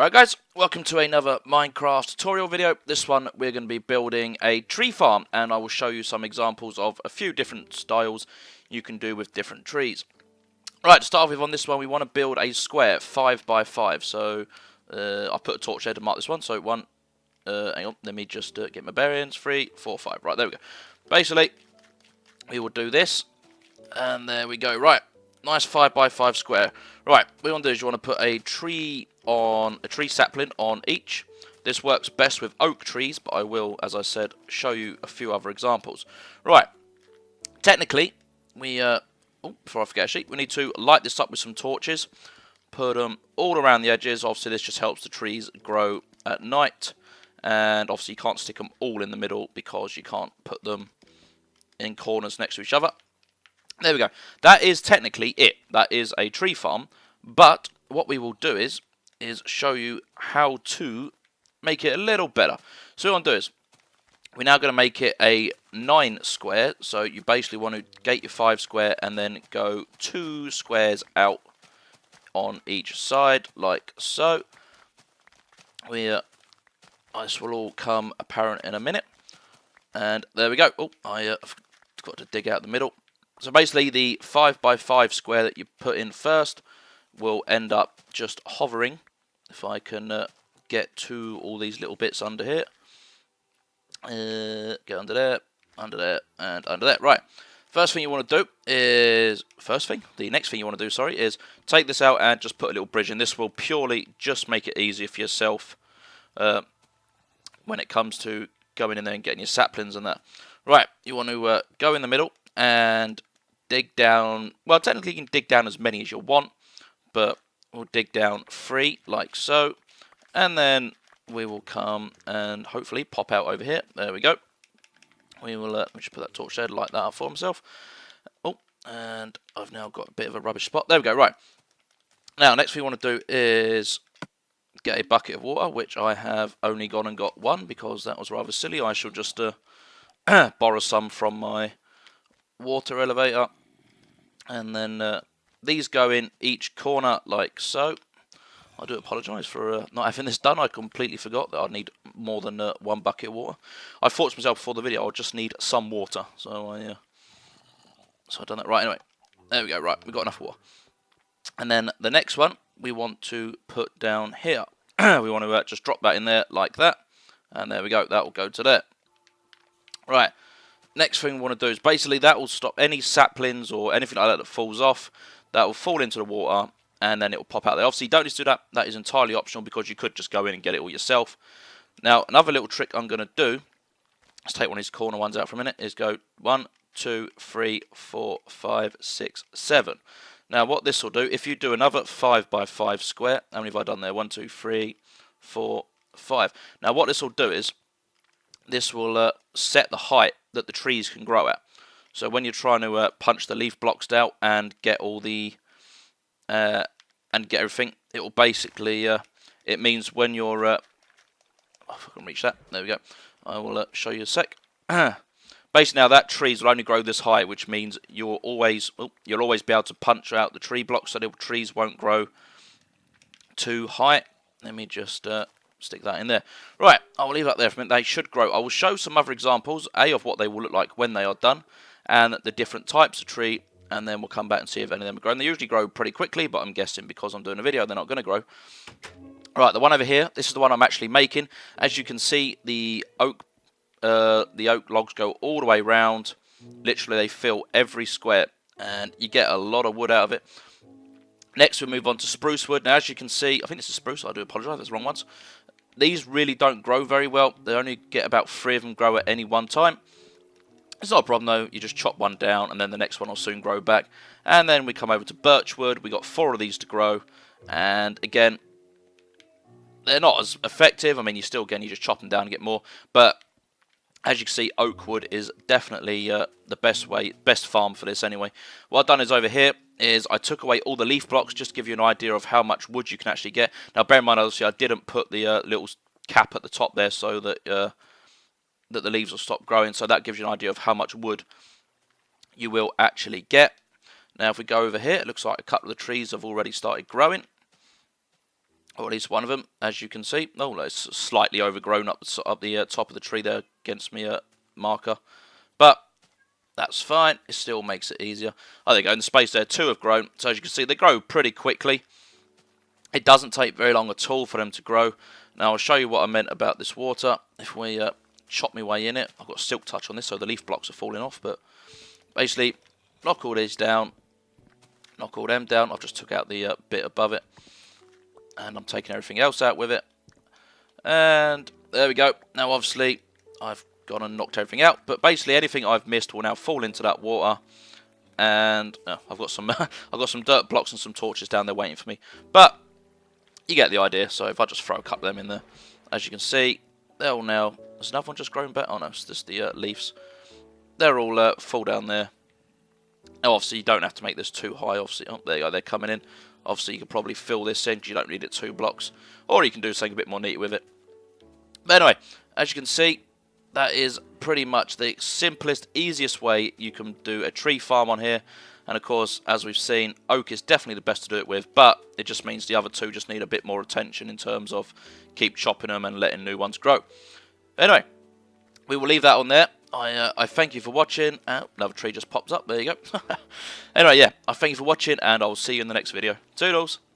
Alright guys, welcome to another Minecraft tutorial video. This one we're going to be building a tree farm, and I will show you some examples of a few different styles you can do with different trees. Right, to start with on this one we want to build a square 5 by 5. So I put a torch there to mark this one. So hang on, let me just get my bearings. 3, 4, 5. Right, there we go. Basically we will do this, and there we go. Right, nice 5 by 5 square. Right, what you want to do is you want to put a tree sapling on each. This works best with oak trees, but I will, as I said, show you a few other examples. Right, technically, before I forget actually, we need to light this up with some torches, put them all around the edges. Obviously this just helps the trees grow at night, and obviously you can't stick them all in the middle because you can't put them in corners next to each other. There we go. That is technically it. That is a tree farm, but what we will do is show you how to make it a little better. So what we want to do is we're now going to make it a 9 square. So you basically want to gate your 5 square and then go 2 squares out on each side like so. This will all come apparent in a minute. And there we go. Oh, I got to dig out the middle. So basically the 5 by 5 square that you put in first will end up just hovering. If I can get to all these little bits under here. Get under there, and under there. Right. The next thing you want to do, is take this out and just put a little bridge in. This will purely just make it easier for yourself when it comes to going in there and getting your saplings and that. Right, you want to go in the middle and dig down. Well, technically you can dig down as many as you want, but we'll dig down 3 like so, and then we will come and hopefully pop out over here. There we go. We will let me just put that torch there, light that up for himself. Oh, and I've now got a bit of a rubbish spot. There we go. Right, now next thing we want to do is get a bucket of water, which I have only gone and got 1 because that was rather silly. I shall just borrow some from my water elevator, and then these go in each corner like so. I do apologise for not having this done. I completely forgot that I'd need more than 1 bucket of water. I thought to myself before the video I'll just need some water, so I've done that. Right, anyway, there we go. Right, we've got enough water. And then the next one we want to put down here. We want to just drop that in there like that, and there we go. That will go to there. Right. Next thing we want to do is basically that will stop any saplings or anything like that that falls off. That will fall into the water, and then it will pop out there. Obviously, you don't need to do that. That is entirely optional because you could just go in and get it all yourself. Now, another little trick I'm going to do, let's take one of these corner ones out for a minute, is go 1, 2, 3, 4, 5, 6, 7. Now, what this will do, if you do another 5 by 5 square, how many have I done there? 1, 2, 3, 4, 5. Now, what this will do is this will set the height that the trees can grow at. So when you're trying to punch the leaf blocks out and get all the and get everything, it will basically it means when you're if I can reach that, there we go. I will show you a sec. Basically now that trees will only grow this high, which means you'll always be able to punch out the tree blocks, so the trees won't grow too high. Let me just stick that in there. Right, I will leave that there for a minute. They should grow. I will show some other examples, of what they will look like when they are done, and the different types of tree, and then we'll come back and see if any of them are growing. They usually grow pretty quickly, but I'm guessing because I'm doing a video, they're not going to grow. Right, the one over here, this is the one I'm actually making. As you can see, the oak logs go all the way round. Literally, they fill every square, and you get a lot of wood out of it. Next, we move on to spruce wood. Now, as you can see, I think this is spruce. I do apologise, that's the wrong ones. These really don't grow very well. They only get about 3 of them grow at any one time. It's not a problem though. You just chop one down, and then the next one will soon grow back. And then we come over to birch wood. We got 4 of these to grow, and again, they're not as effective. I mean, you just chop them down and get more. But as you can see, oak wood is definitely the best farm for this anyway. What I've done is over here is I took away all the leaf blocks just to give you an idea of how much wood you can actually get. Now, bear in mind, obviously, I didn't put the little cap at the top there so that that the leaves will stop growing. So that gives you an idea of how much wood you will actually get. Now, if we go over here, it looks like a couple of the trees have already started growing. or at least one of them, as you can see. Oh, it's slightly overgrown up the top of the tree there against my marker, but that's fine. It still makes it easier. Oh, there you go. In the space there, 2 have grown. So as you can see, they grow pretty quickly. It doesn't take very long at all for them to grow. Now I'll show you what I meant about this water. If we chop my way in it, I've got a silk touch on this, so the leaf blocks are falling off. But basically, knock all these down, knock all them down. I've just took out the bit above it, and I'm taking everything else out with it. And there we go. Now obviously, I've gone and knocked everything out. But basically, anything I've missed will now fall into that water. And I've got some I've got some dirt blocks and some torches down there waiting for me. But you get the idea. So if I just throw a couple of them in there, as you can see, they're all now. There's another one just growing better. Oh no, it's just the leaves. They're all full down there. Now obviously you don't have to make this too high. Obviously, oh, there you go. They're coming in. Obviously you can probably fill this in. You don't need it 2 blocks, or you can do something a bit more neat with it. But anyway, as you can see, that is pretty much the simplest, easiest way you can do a tree farm on here. And of course, as we've seen, oak is definitely the best to do it with, but it just means the other 2 just need a bit more attention in terms of keep chopping them and letting new ones grow. Anyway, we will leave that on there. I thank you for watching. Another tree just pops up. There you go. Anyway, yeah, I thank you for watching, and I will see you in the next video. Toodles!